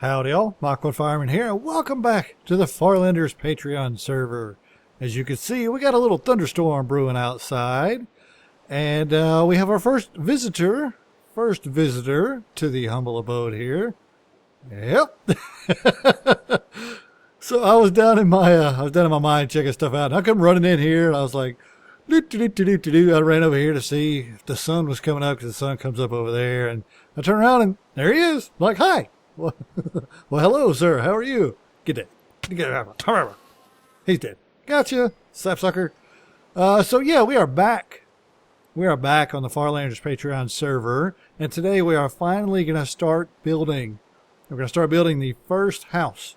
Howdy all, Michael Fireman here, and welcome back to the Farlanders Patreon server. As you can see, we got a little thunderstorm brewing outside, and we have our first visitor to the humble abode here. Yep. So I was down in my mind checking stuff out, and I come running in here, and I was like, I ran over here to see if the sun was coming up, because the sun comes up over there, and I turn around, and there he is. I'm like, hi. Well, hello, sir. How are you? Get dead. He's dead. Gotcha, sapsucker. So yeah, we are back. We are back on the Farlanders Patreon server, and today we are finally going to start building. We're going to start building the first house,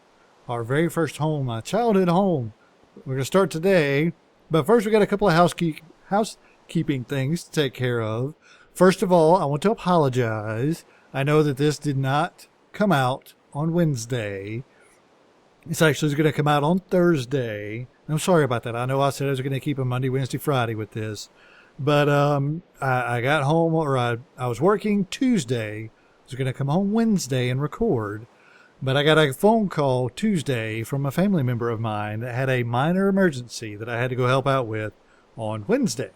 our very first home, my childhood home. We're going to start today, but first we got a couple of housekeeping things to take care of. First of all, I want to apologize. I know that this did not come out on Wednesday. It's actually going to come out on Thursday. I'm sorry about that. I know I said I was going to keep a Monday, Wednesday, Friday with this, but I got home, or I was working Tuesday. I was going to come home Wednesday and record, but I got a phone call Tuesday from a family member of mine that had a minor emergency that I had to go help out with on Wednesday.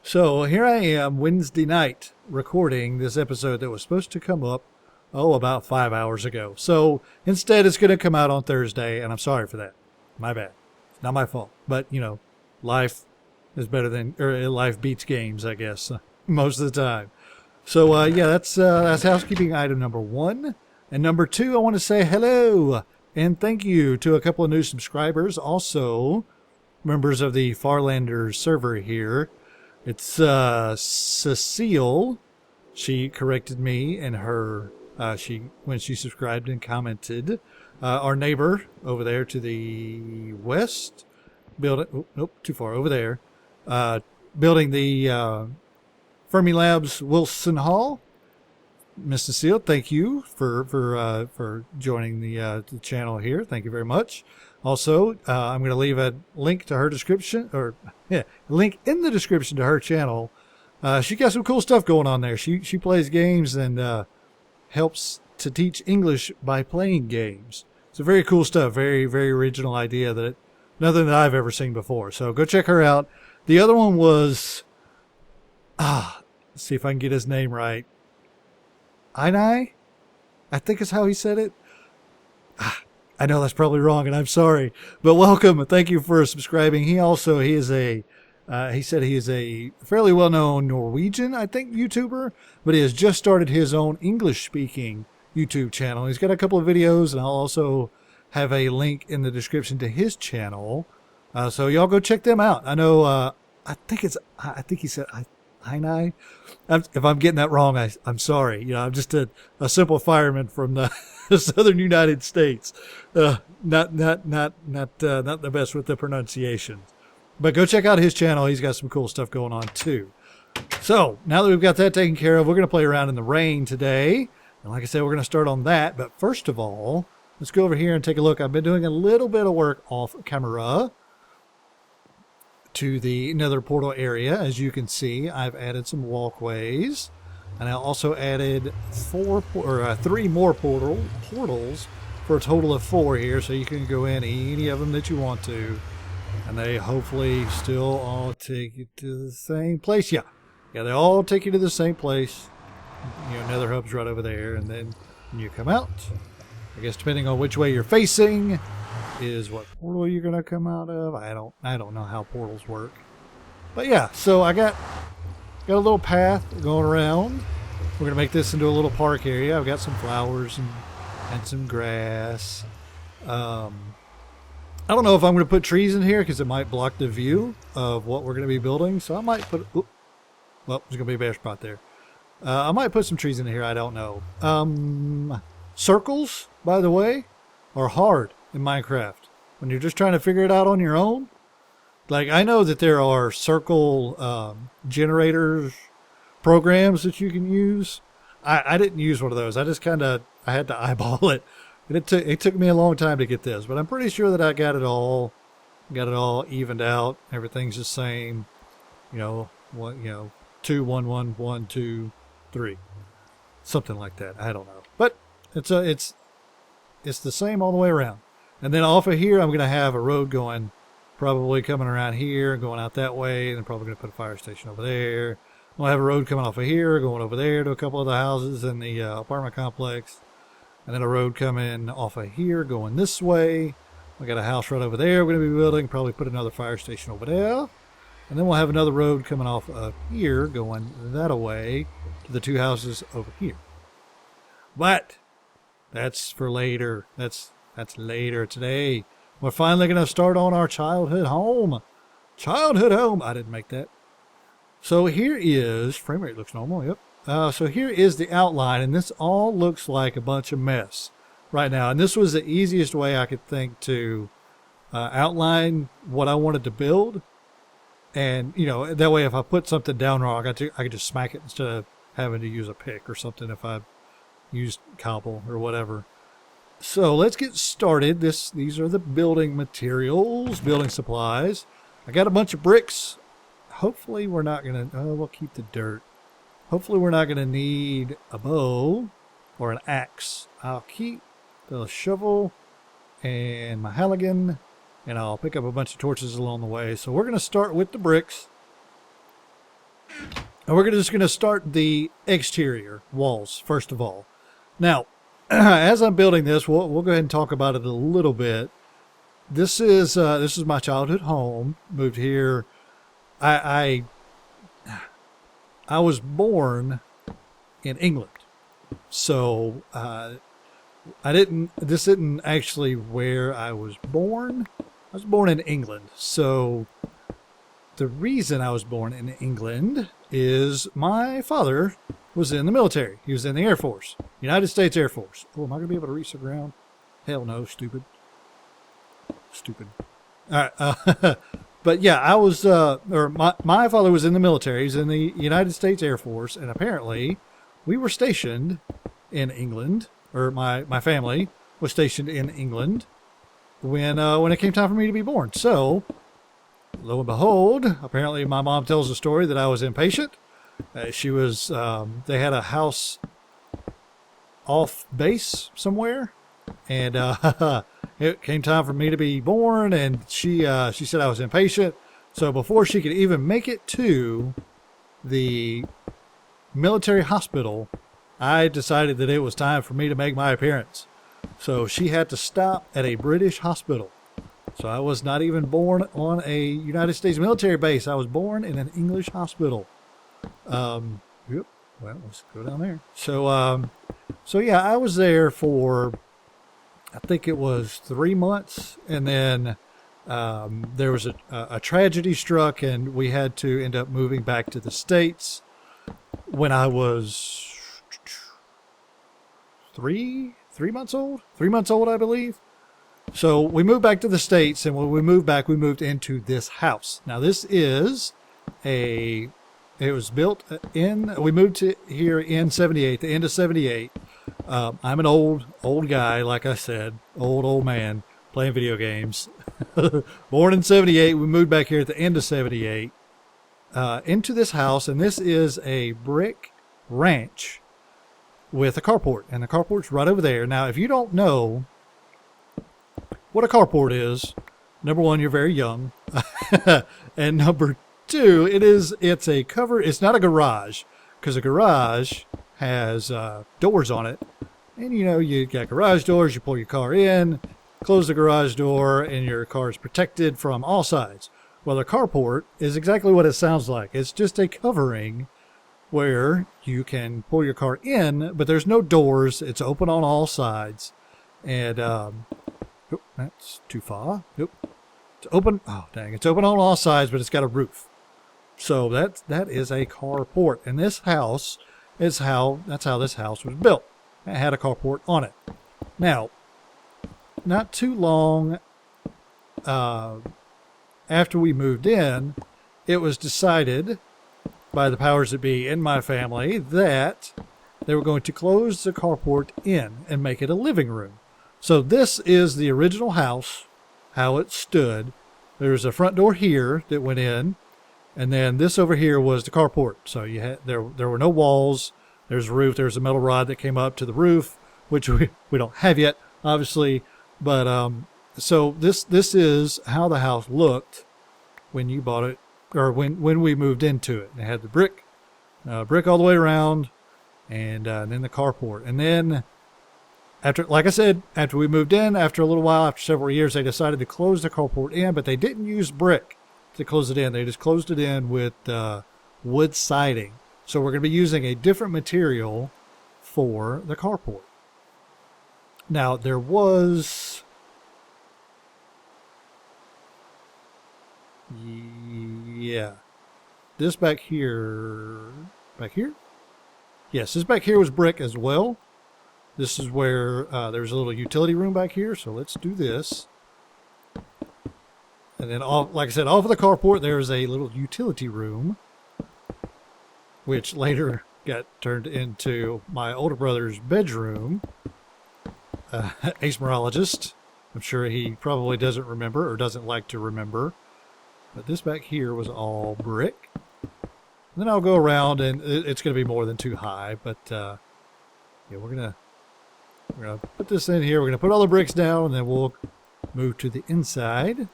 So here I am Wednesday night recording this episode that was supposed to come up about 5 hours ago. So instead it's going to come out on Thursday, and I'm sorry for that. My bad. It's not my fault. But, you know, life is better than, or life beats games, I guess, most of the time. So, yeah, that's housekeeping item number one. And number two, I want to say hello and thank you to a couple of new subscribers. Also, members of the Farlanders server here. It's Cacille. She corrected me in her when she subscribed and commented. Our neighbor over there to the west, too far over there, building the Fermi Labs Wilson Hall. Miss Cacille, thank you for joining the channel here. Thank you very much. Also, I'm going to leave a link to her description, link in the description to her channel. She got some cool stuff going on there. She plays games and helps to teach English by playing games. It's a very cool stuff. Very, very original idea that nothing that I've ever seen before. So go check her out. The other one was, let's see if I can get his name right. Einarjh? I think is how he said it. I know that's probably wrong, and I'm sorry. But welcome, and thank you for subscribing. He said he is a fairly well-known Norwegian, I think, YouTuber, but he has just started his own English-speaking YouTube channel. He's got a couple of videos, and I'll also have a link in the description to his channel. So y'all go check them out. I know, I think he said Einarjh. If I'm getting that wrong, I'm sorry. You know, I'm just a simple fireman from the southern United States. Not the best with the pronunciation. But go check out his channel. He's got some cool stuff going on too. So now that we've got that taken care of, we're going to play around in the rain today. And like I said, we're going to start on that. But first of all, let's go over here and take a look. I've been doing a little bit of work off camera to the nether portal area. As you can see, I've added some walkways. And I also added 3 more portals for a total of 4 here. So you can go in any of them that you want to. And they hopefully still all take you to the same place. Yeah, they all take you to the same place. You know, Nether Hub's right over there. And then when you come out, I guess depending on which way you're facing is what portal you're going to come out of. I don't know how portals work. But yeah, so I got a little path going around. We're going to make this into a little park area. I've got some flowers and some grass. I don't know if I'm going to put trees in here because it might block the view of what we're going to be building. So I might put... well, there's going to be a bare spot there. I might put some trees in here. I don't know. Circles, by the way, are hard in Minecraft. When you're just trying to figure it out on your own. Like, I know that there are circle generators programs that you can use. I didn't use one of those. I just I had to eyeball it. And it took me a long time to get this, but I'm pretty sure that I got it all evened out. Everything's the same, 2 1 1 1 2 3, something like that. I don't know, but it's it's the same all the way around. And then off of here, I'm going to have a road going, probably coming around here, going out that way, and then probably going to put a fire station over there. We'll have a road coming off of here, going over there to a couple of the houses in the apartment complex. And then a road coming off of here, going this way. We got a house right over there we're going to be building. Probably put another fire station over there. And then we'll have another road coming off of here, going that way to the two houses over here. But that's for later. That's later today. We're finally going to start on our childhood home. Childhood home. I didn't make that. So here is, frame rate looks normal, yep. So here is the outline, and this all looks like a bunch of mess right now. And this was the easiest way I could think to outline what I wanted to build. And, you know, that way if I put something down wrong, I could just smack it instead of having to use a pick or something if I used cobble or whatever. So let's get started. These are the building materials, building supplies. I got a bunch of bricks. Hopefully we're not going to, we'll keep the dirt. Hopefully we're not going to need a bow or an axe. I'll keep the shovel and my halligan, and I'll pick up a bunch of torches along the way. So we're going to start with the bricks. And we're just going to start the exterior walls first of all. Now, as I'm building this, we'll go ahead and talk about it a little bit. This is my childhood home. Moved here. I was born in England, so this isn't actually where I was born. I was born in England. So the reason I was born in England is my father was in the military. He was in the Air Force, United States Air Force. Oh, am I going to be able to reach the ground? Hell no, stupid. All right. But yeah, I was, my father was in the military. He's in the United States Air Force, and apparently we were stationed in England, or my family was stationed in England when it came time for me to be born. So, lo and behold, apparently my mom tells the story that I was impatient. She was, they had a house off base somewhere, and it came time for me to be born, and she said I was impatient. So before she could even make it to the military hospital, I decided that it was time for me to make my appearance. So she had to stop at a British hospital. So I was not even born on a United States military base. I was born in an English hospital. Yep. Well, let's go down there. So yeah, I was there for, I think it was 3 months, and then there was a tragedy struck, and we had to end up moving back to the States when I was 3 months old. 3 months old, I believe. So we moved back to the States, and when we moved back, we moved into this house. Now this is it was built we moved to here in 78, the end of 78. I'm an old guy, like I said, old man playing video games. Born in 78, we moved back here at the end of 78 into this house, and this is a brick ranch with a carport, and the carport's right over there. Now, if you don't know what a carport is, number one, you're very young, and number two, it's a cover. It's not a garage, because a garage has doors on it, and you got garage doors. You pull your car in, close the garage door, and your car is protected from all sides. Well, a carport is exactly what it sounds like. It's just a covering where you can pull your car in, but there's no doors. It's open on all sides, and that's too far. It's open. Oh dang! It's open on all sides, but it's got a roof. So that is a carport, and that's how this house was built. It had a carport on it. Now, not too long after we moved in, it was decided by the powers that be in my family that they were going to close the carport in and make it a living room. So this is the original house, how it stood. There's a front door here that went in, and then this over here was the carport. So there were no walls. There's a roof. There's a metal rod that came up to the roof, which we don't have yet. obviously. But so this is how the house looked when you bought it, or when we moved into it. It had the brick all the way around, and then the carport. And then after, like I said, after we moved in, after a little while, after several years, they decided to close the carport in, but they didn't use brick to close it in. They just closed it in with wood siding. So we're going to be using a different material for the carport. Now, there was... Yeah. This back here... Back here? Yes, this back here was brick as well. This is where there's a little utility room back here. So let's do this. And then, like I said, off of the carport, there's a little utility room, which later got turned into my older brother's bedroom. Asmerologist. I'm sure he probably doesn't remember or doesn't like to remember. But this back here was all brick. And then I'll go around, and it's going to be more than too high. But yeah, we're gonna put this in here. We're gonna put all the bricks down, and then we'll move to the inside.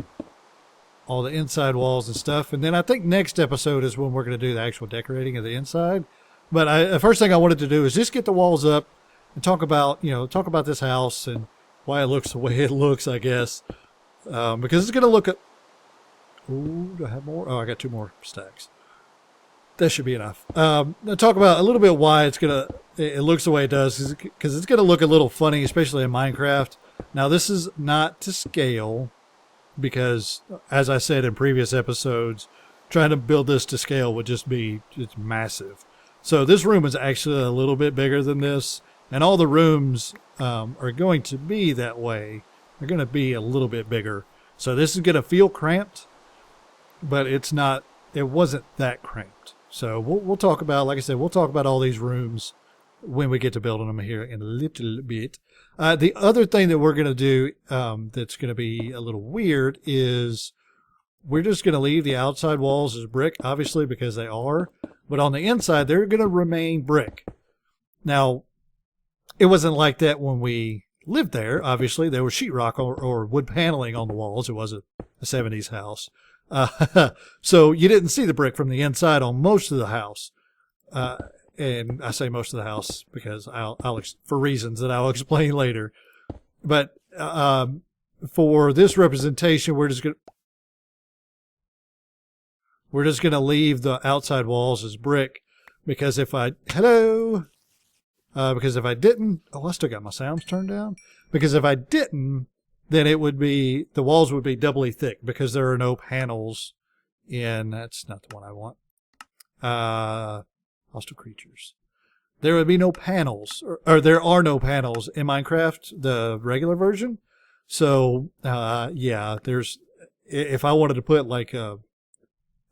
All the inside walls and stuff. And then I think next episode is when we're going to do the actual decorating of the inside. But the first thing I wanted to do is just get the walls up and talk about this house and why it looks the way it looks, I guess. Because it's going to look at... Ooh, do I have more? Oh, I got 2 more stacks. That should be enough. I'll talk about a little bit why it looks the way it does, because it's going to look a little funny, especially in Minecraft. Now, this is not to scale, because, as I said in previous episodes, trying to build this to scale would just be massive. So this room is actually a little bit bigger than this, and all the rooms are going to be that way. They're going to be a little bit bigger. So this is going to feel cramped, but it wasn't that cramped. So we'll talk about, like I said, we'll talk about all these rooms when we get to building them here in a little bit. The other thing that we're going to do that's going to be a little weird is we're just going to leave the outside walls as brick, obviously, because they are. But on the inside, they're going to remain brick. Now, it wasn't like that when we lived there. Obviously, there was sheetrock or wood paneling on the walls. It was a 70s house. So you didn't see the brick from the inside on most of the house. And I say most of the house because for reasons that I'll explain later. But for this representation, we're just going to leave the outside walls as brick, because if I didn't, I still got my sounds turned down. Because if I didn't, then the walls would be doubly thick, because there are no panels that's not the one I want. Hostile creatures. There would be no panels, or there are no panels in Minecraft, the regular version. So, yeah, if I wanted to put like a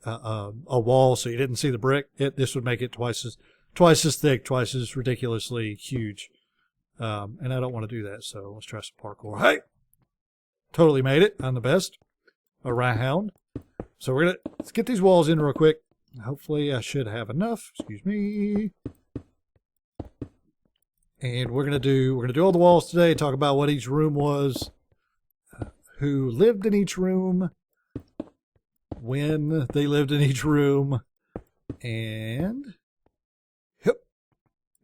wall so you didn't see the brick, this would make it twice as thick, twice as ridiculously huge. And I don't want to do that, so let's try some parkour. Hey! Totally made it. I'm the best. Around. So let's get these walls in real quick. Hopefully I should have enough. Excuse me. And we're gonna do all the walls today, talk about what each room was, who lived in each room, when they lived in each room, and yep.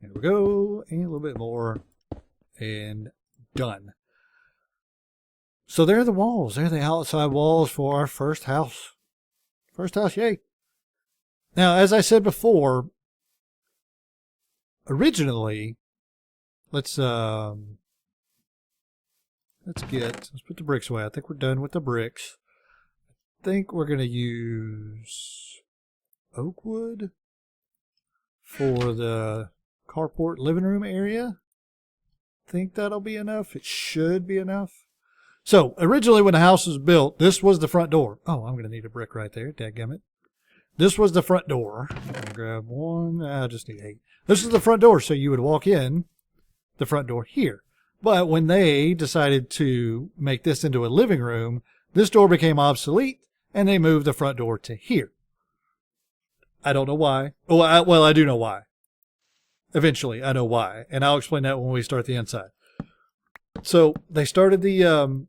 There we go. And a little bit more. And done. So there are the walls. There are the outside walls for our first house. First house, yay. Now, as I said before, originally, let's put the bricks away. I think we're done with the bricks. I think we're going to use oak wood for the carport living room area. I think that'll be enough. It should be enough. So, originally when the house was built, this was the front door. Oh, I'm going to need a brick right there. Dadgummit. This was the front door. I'm going to grab one. I just need 8. This is the front door, so you would walk in the front door here. But when they decided to make this into a living room, this door became obsolete, and they moved the front door to here. I don't know why. Well, I do know why. Eventually, I know why. And I'll explain that when we start the inside. So they started the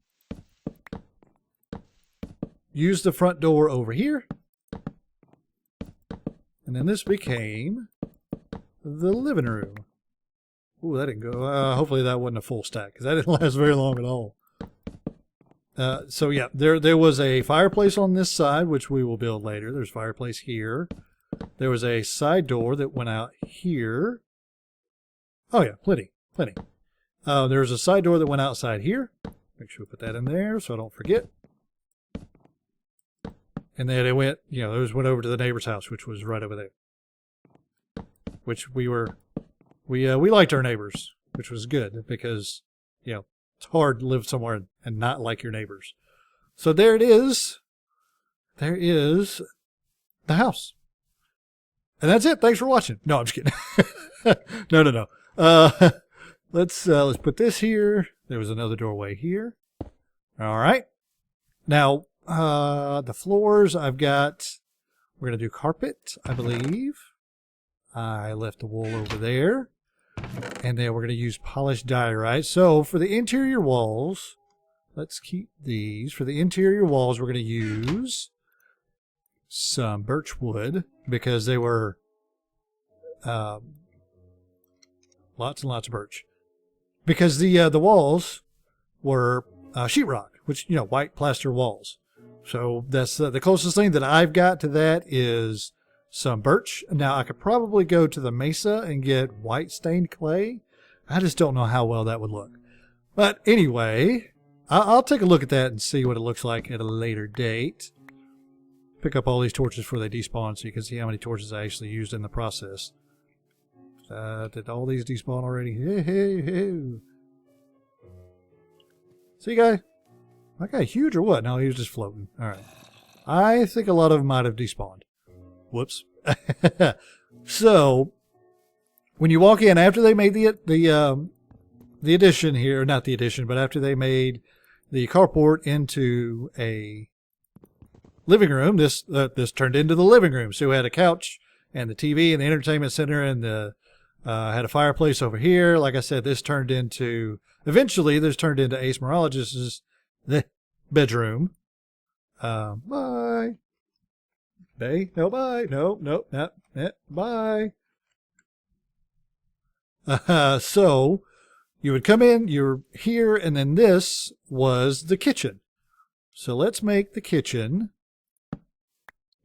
use the front door over here, and then this became the living room. Ooh, that didn't go. Hopefully that wasn't a full stack, because that didn't last very long at all. So yeah, there was a fireplace on this side, which we will build later. There's a fireplace here. There was a side door that went out here. Oh yeah, plenty. There was a side door that went outside here. Make sure we put that in there so I don't forget. And then it went, those went over to the neighbor's house, which was right over there. Which we liked our neighbors, which was good because, it's hard to live somewhere and not like your neighbors. So there it is. There is the house. And that's it. Thanks for watching. No, I'm just kidding. No. Let's put this here. There was another doorway here. All right. Now, the floors we're going to do carpet, I believe. I left the wool over there. And then we're going to use polished diorite. So for the interior walls, let's keep these. For the interior walls, we're going to use some birch wood because they were lots and lots of birch. Because the walls were sheetrock, which, white plaster walls. So that's the closest thing that I've got to that is some birch. Now, I could probably go to the mesa and get white stained clay. I just don't know how well that would look. But anyway, I'll take a look at that and see what it looks like at a later date. Pick up all these torches before they despawn so you can see how many torches I actually used in the process. Did all these despawn already? Hey. See, guy? That guy huge or what? No, he was just floating. All right. I think a lot of them might have despawned. Whoops. So, when you walk in, after they made the addition here, not the addition, but after they made the carport into a living room, this turned into the living room. So we had a couch and the TV and the entertainment center and had a fireplace over here. Like I said, eventually this turned into Ace Morales' bedroom. Bye. Bay? No, bye. No, bye. So you would come in, you're here, and then this was the kitchen. So let's make the kitchen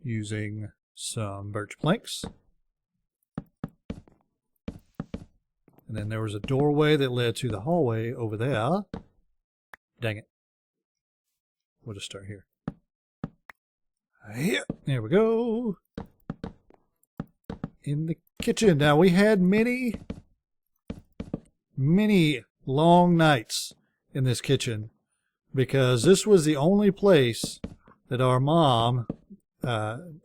using some birch planks. And then there was a doorway that led to the hallway over there. Dang it. We'll just start here. There we go. In the kitchen. Now, we had many long nights in this kitchen because this was the only place that our mom,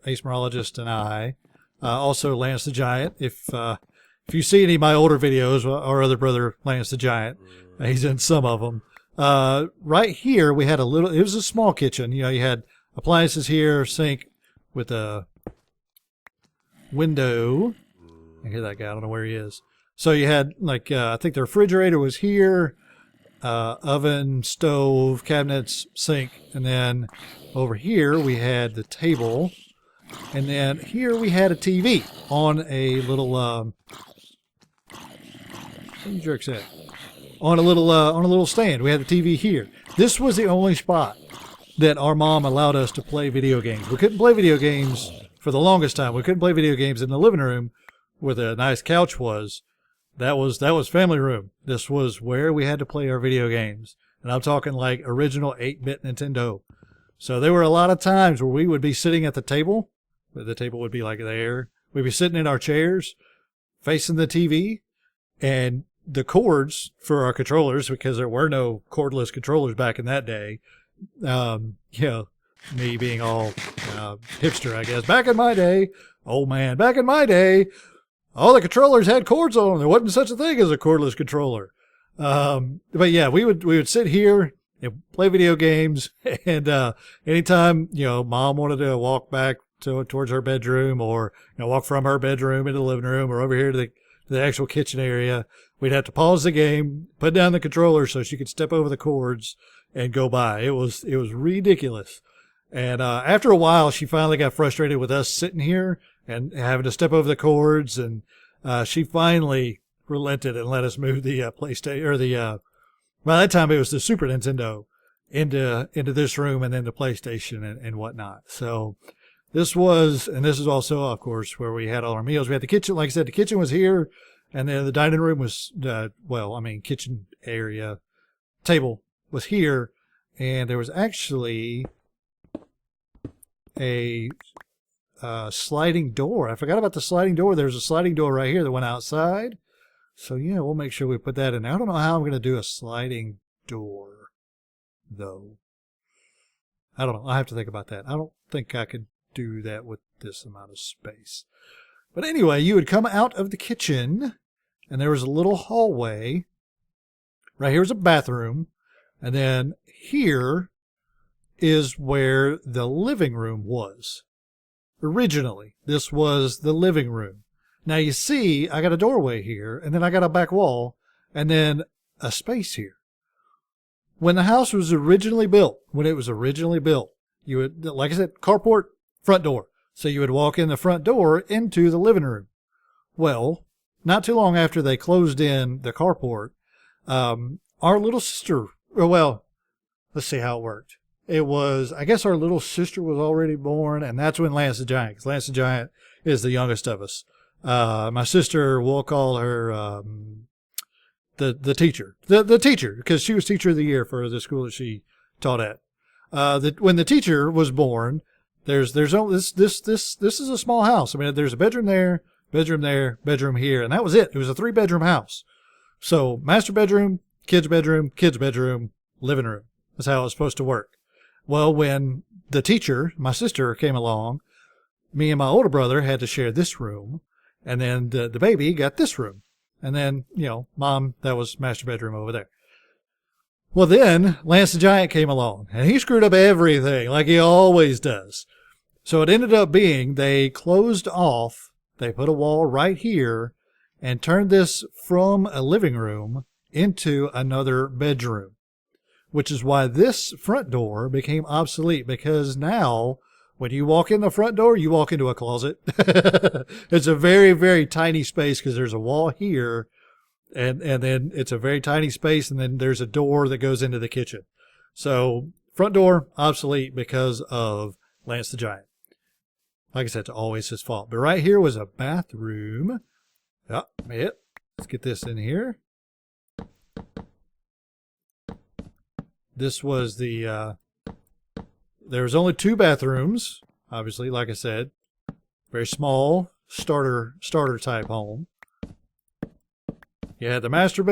Ace Morologist, and I, also Lance the Giant. If you see any of my older videos, our other brother, Lance the Giant, he's in some of them. Right here, we had it was a small kitchen. You had appliances here, sink with a window. I hear that guy. I don't know where he is. So you had, I think the refrigerator was here, oven, stove, cabinets, sink. And then over here we had the table. And then here we had a TV on a little, what jerks that? On a little stand. We had the TV here. This was the only spot that our mom allowed us to play video games. We couldn't play video games for the longest time. We couldn't play video games in the living room where the nice couch was. That was family room. This was where we had to play our video games. And I'm talking like original 8-bit Nintendo. So there were a lot of times where we would be sitting at the table. The table would be like there. We'd be sitting in our chairs facing the TV, and the cords for our controllers, because there were no cordless controllers back in that day, me being all hipster, I guess. Back in my day, all the controllers had cords on them. There wasn't such a thing as a cordless controller. But yeah, we would sit here and play video games. And anytime mom wanted to walk back towards her bedroom, or walk from her bedroom into the living room, or over here to the actual kitchen area. We'd have to pause the game, put down the controller so she could step over the cords and go by. It was ridiculous. And after a while, she finally got frustrated with us sitting here and having to step over the cords, and she finally relented and let us move the PlayStation, or the by that time it was the Super Nintendo, into this room, and then the PlayStation and whatnot. So this is also, of course, where we had all our meals. We had the kitchen. Like I said, the kitchen was here, and then the dining room was kitchen area table was here, and there was actually a sliding door. I forgot about the sliding door. There's a sliding door right here that went outside. So yeah, we'll make sure we put that in there. I don't know how I'm going to do a sliding door, though. I don't know. I have to think about that. I don't think I could do that with this amount of space. But anyway, you would come out of the kitchen, and there was a little hallway. Right here was a bathroom, and then here is where the living room was. Originally, this was the living room. Now you see, I got a doorway here, and then I got a back wall, and then a space here. When the house was originally built, you would, like I said, carport, front door. So you would walk in the front door into the living room. Well, not too long after they closed in the carport, our little sister, well, let's see how it worked. It was, I guess our little sister was already born, and that's when Lance the Giant, because Lance the Giant is the youngest of us. My sister, we'll call her the teacher. The teacher, because she was teacher of the year for the school that she taught at. When the teacher was born, there's only this is a small house. I mean, there's a bedroom there, bedroom here, and that was it. It was a 3-bedroom house. So master bedroom, kids bedroom, living room. That's how it was supposed to work. Well, when the teacher, my sister, came along, me and my older brother had to share this room, and then the baby got this room. And then, Mom, that was master bedroom over there. Well, then Lance the Giant came along, and he screwed up everything like he always does. So it ended up being they closed off, they put a wall right here, and turned this from a living room into another bedroom, which is why this front door became obsolete, because now when you walk in the front door, you walk into a closet. It's a very, very tiny space because there's a wall here, and then it's a very tiny space, and then there's a door that goes into the kitchen. So front door, obsolete because of Lance the Giant. Like I said, it's always his fault. But right here was a bathroom. Let's get this in here. This was there was only 2 bathrooms, obviously, like I said. Very small starter type home. You had the master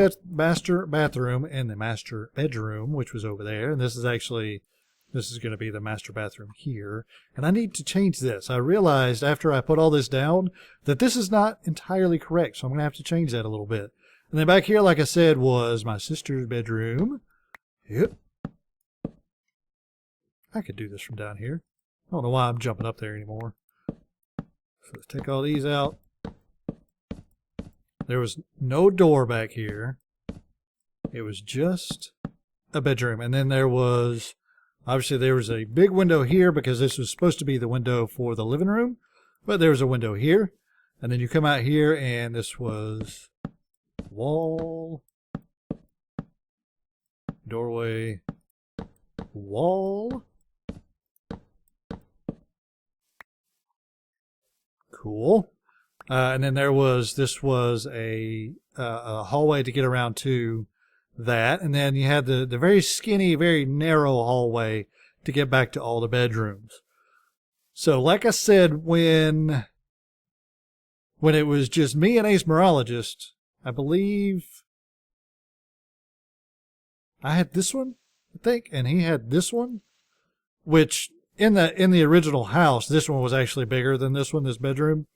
bathroom and the master bedroom, which was over there. And this is going to be the master bathroom here. And I need to change this. I realized after I put all this down that this is not entirely correct. So I'm going to have to change that a little bit. And then back here, like I said, was my sister's bedroom. Yep. I could do this from down here. I don't know why I'm jumping up there anymore. So let's take all these out. There was no door back here. It was just a bedroom. And then there was a big window here because this was supposed to be the window for the living room. But there was a window here. And then you come out here and this was wall, doorway, wall. Cool. And then this was a hallway to get around to that. And then you had the very skinny, very narrow hallway to get back to all the bedrooms. So like I said, when it was just me and Ace Morologist, I believe I had this one, I think, and he had this one, which in the original house, this one was actually bigger than this one, this bedroom.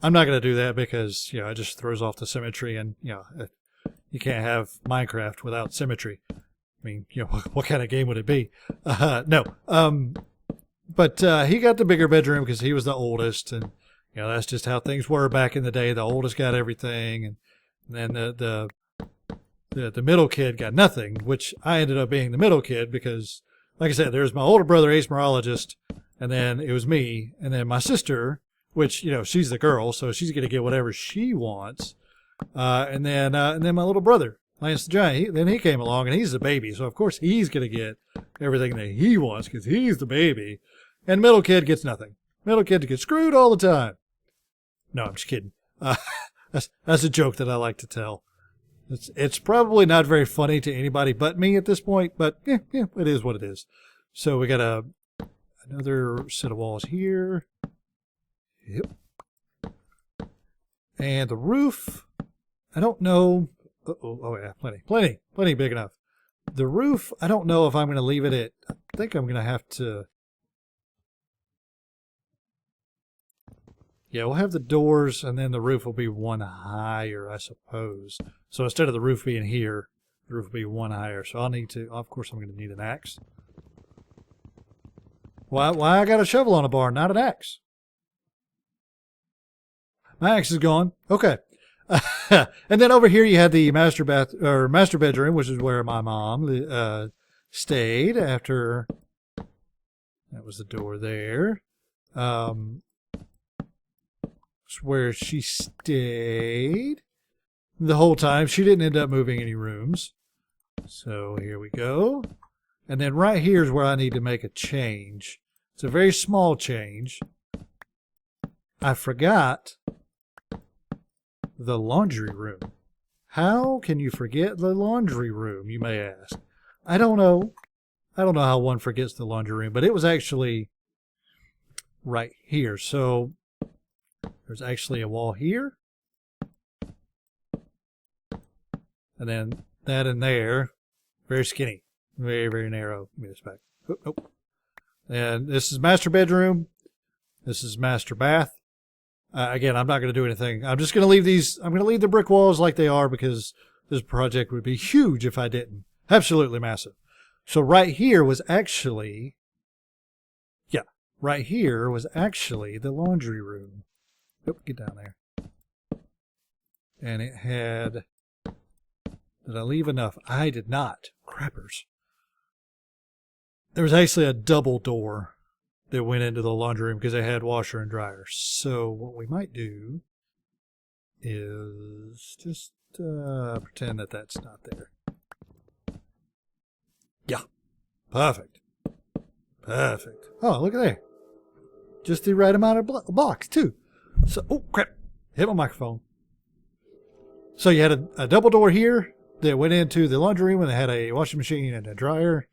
I'm not going to do that because, it just throws off the symmetry, and, you can't have Minecraft without symmetry. I mean, what kind of game would it be? No. But he got the bigger bedroom because he was the oldest, and, You know, that's just how things were back in the day. The oldest got everything, and then the middle kid got nothing, which I ended up being the middle kid because, like I said, there's my older brother, asmarologist, and then it was me, and then my sister, which, you know, she's the girl, so she's going to get whatever she wants, and then my little brother, Lance the Giant, then he came along, and he's the baby, so of course he's going to get everything that he wants because he's the baby, and middle kid gets nothing. Middle kid gets screwed all the time. No, I'm just kidding. That's a joke that I like to tell. It's probably not very funny to anybody but me at this point, but yeah, it is what it is. So we got another set of walls here. Yep. And the roof, I don't know. Oh yeah, plenty big enough. The roof, I don't know if I'm going to leave it at, I think I'm going to have to. Yeah, we'll have the doors, and then the roof will be one higher, I suppose. So instead of the roof being here, the roof will be one higher. So I'll need to, of course, I'm going to need an axe. Why I got a shovel on a barn, not an axe? My axe is gone. Okay. And then over here you had the master bedroom, which is where my mom stayed after. That was the door there. Where she stayed the whole time. She didn't end up moving any rooms. So here we go. And then right here is where I need to make a change. It's a very small change. I forgot the laundry room. How can you forget the laundry room, you may ask? I don't know. I don't know how one forgets the laundry room, but it was actually right here. So there's actually a wall here. And then that in there. Very skinny. Very, very narrow. Let me get this back. Nope. And this is master bedroom. This is master bath. Again, I'm not going to do anything. I'm just going to leave these. I'm going to leave the brick walls like they are because this project would be huge if I didn't. Absolutely massive. So right here was actually, right here was actually the laundry room. Yep, get down there. And it had, did I leave enough? I did not. Crappers. There was actually a double door that went into the laundry room because they had washer and dryer. So what we might do is just pretend that that's not there. Yeah. Perfect. Perfect. Oh, look at there. Just the right amount of blocks, too. So, oh, crap. Hit my microphone. So you had a double door here that went into the laundry room and it had a washing machine and a dryer.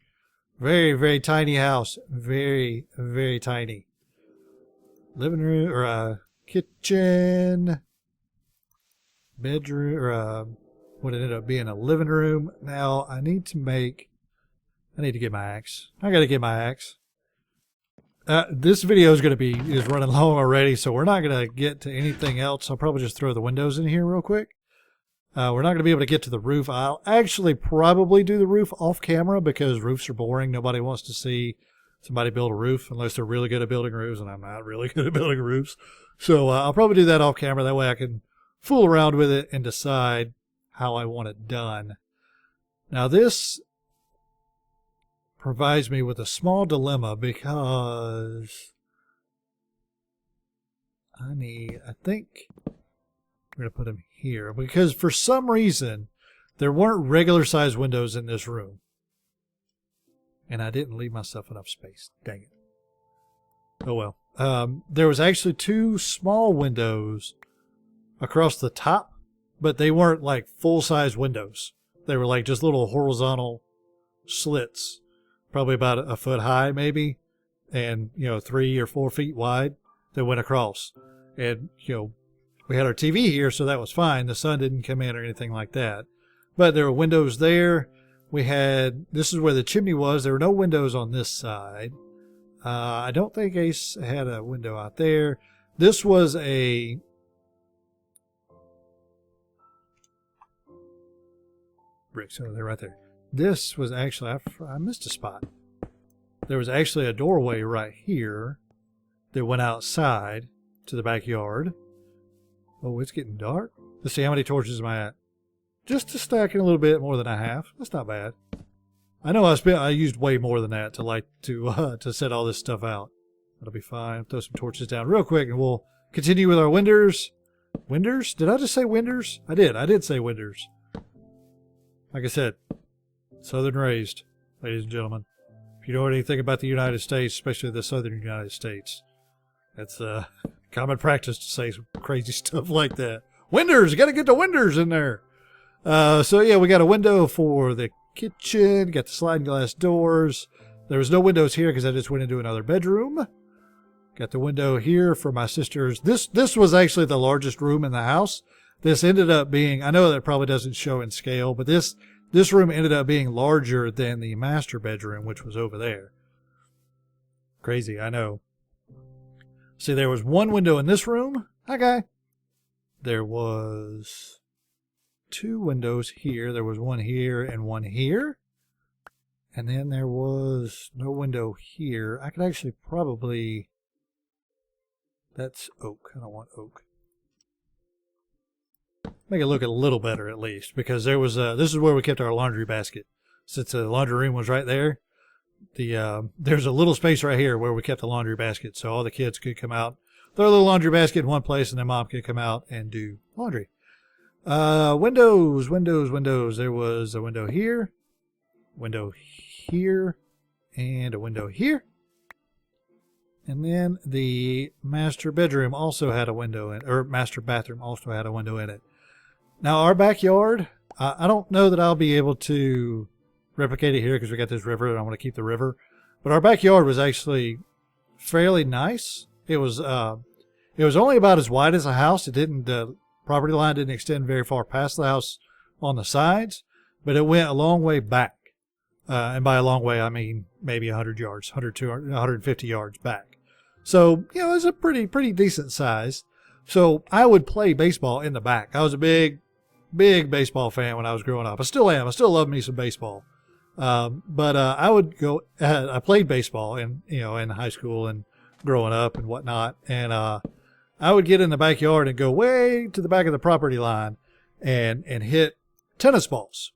Very, very tiny house. Very, very tiny. Living room, or kitchen, bedroom, or what ended up being a living room. Now, I need to get my axe. I got to get my axe. This video is running long already, so we're not going to get to anything else. I'll probably just throw the windows in here real quick. We're not going to be able to get to the roof. I'll actually probably do the roof off camera because roofs are boring. Nobody wants to see somebody build a roof unless they're really good at building roofs, and I'm not really good at building roofs. So I'll probably do that off camera. That way I can fool around with it and decide how I want it done. Now this provides me with a small dilemma because I think we're going to put him here because for some reason there weren't regular size windows in this room. And I didn't leave myself enough space. Dang it. Oh well. There was actually two small windows across the top, but they weren't like full-size windows. They were like just little horizontal slits, probably about a foot high maybe, and 3 or 4 feet wide that went across. And we had our TV here, so that was fine. The sun didn't come in or anything like that. But there were windows there. This is where the chimney was. There were no windows on this side. I don't think Ace had a window out there. This was a brick, so they're right there. This was actually, I missed a spot. There was actually a doorway right here that went outside. to the backyard. Oh, it's getting dark. Let's see, how many torches am I at? Just a stacking a little bit more than I have. That's not bad. I know I used way more than that to set all this stuff out. That'll be fine. Throw some torches down real quick and we'll continue with our winders. Winders? Did I just say winders? I did say winders. Like I said, Southern raised, ladies and gentlemen. If you know anything about the United States, especially the Southern United States, that's common practice to say some crazy stuff like that. Winders! You gotta get the winders in there! So yeah, we got a window for the kitchen, got the sliding glass doors. There was no windows here because I just went into another bedroom. Got the window here for my sister's. This was actually the largest room in the house. This ended up being, I know that probably doesn't show in scale, but this room ended up being larger than the master bedroom, which was over there. Crazy, I know. See, there was one window in this room. Hi, guy. There was 2 windows here. There was one here and one here. And then there was no window here. I could actually probably... That's oak. I don't want oak. Make it look a little better at least, because there was this is where we kept our laundry basket. Since the laundry room was right there, there's a little space right here where we kept the laundry basket, so all the kids could come out, throw a little laundry basket in one place, and then mom could come out and do laundry. Windows. There was a window here, and a window here. And then the master bedroom also had a window in, or master bathroom also had a window in it. Now our backyard, I don't know that I'll be able to replicate it here because we got this river and I want to keep the river. But our backyard was actually fairly nice. It was only about as wide as a house. It didn't, the property line didn't extend very far past the house on the sides, but it went a long way back. And by a long way, I mean maybe 100 yards, 100, 200, 150 yards back. So, you know, it's a pretty decent size. So I would play baseball in the back. I was a big baseball fan when I was growing up. I still am. I still love me some baseball. But I would go, I played baseball in high school and growing up and whatnot. And, I would get in the backyard and go way to the back of the property line and hit tennis balls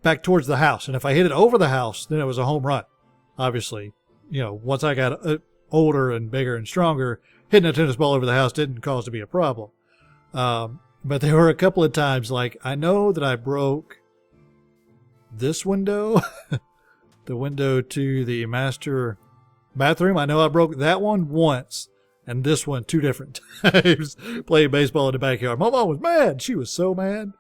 back towards the house. And if I hit it over the house, then it was a home run. Obviously, you know, once I got older and bigger and stronger, hitting a tennis ball over the house didn't cause to be a problem. But there were a couple of times, like, I know that I broke this window, the window to the master bathroom. I know I broke that one once and this one 2 different times playing baseball in the backyard. My mom was mad. She was so mad.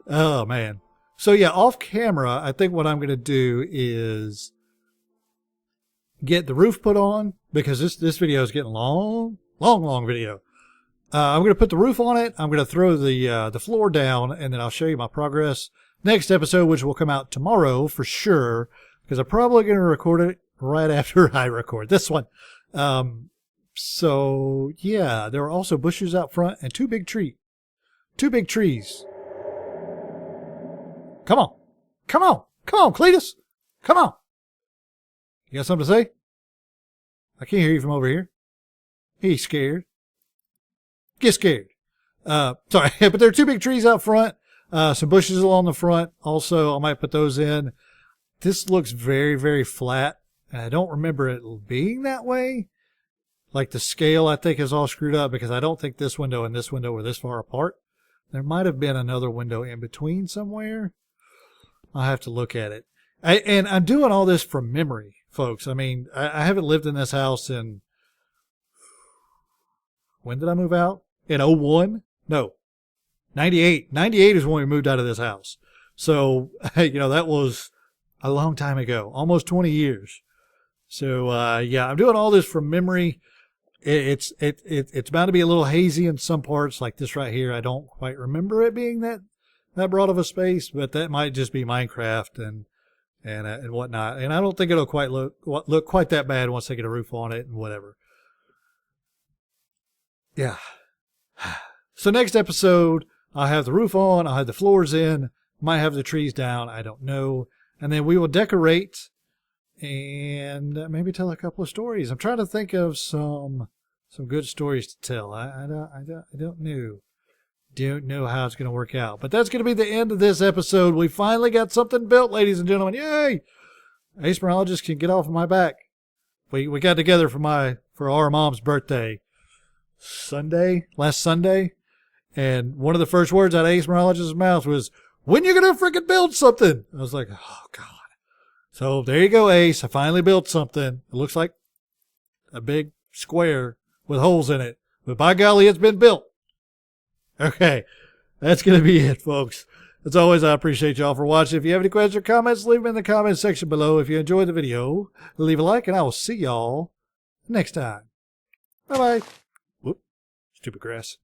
Oh, man. So, yeah, off camera, I think what I'm going to do is get the roof put on, because this video is getting long video. I'm going to put the roof on it. I'm going to throw the floor down, and then I'll show you my progress next episode, which will come out tomorrow for sure, because I'm probably going to record it right after I record this one. So yeah, there are also bushes out front and 2 big trees. Come on, Cletus, come on. You got something to say? I can't hear you from over here. He's scared. Get scared. Sorry, but there are 2 big trees out front, some bushes along the front. Also, I might put those in. This looks very, very flat. I don't remember it being that way. Like the scale, I think, is all screwed up because I don't think this window and this window were this far apart. There might have been another window in between somewhere. I'll have to look at it. And I'm doing all this from memory, folks. I mean, I haven't lived in this house in... When did I move out? In 01? No. 98. 98 is when we moved out of this house. So, that was a long time ago. Almost 20 years. So, yeah, I'm doing all this from memory. It's bound to be a little hazy in some parts, like this right here. I don't quite remember it being that broad of a space, but that might just be Minecraft and whatnot. And I don't think it'll quite look quite that bad once I get a roof on it and whatever. Yeah. So next episode, I'll have the roof on. I'll have the floors in. Might have the trees down. I don't know. And then we will decorate and maybe tell a couple of stories. I'm trying to think of some some good stories to tell. I don't know how it's going to work out. But that's going to be the end of this episode. We finally got something built, ladies and gentlemen. Yay! Ace can get off of my back. We got together for our mom's birthday last Sunday, and one of the first words out of Ace Morologist's mouth was, "When you gonna freaking build something?" I was like, oh God. So there you go, Ace. I finally built something. It looks like a big square with holes in it, but by golly, it's been built. Okay, that's gonna be it, folks. As always, I appreciate y'all for watching. If you have any questions or comments, leave them in the comments section below. If you enjoyed the video, leave a like, and I will see y'all next time. Bye-bye. Whoop. Stupid grass.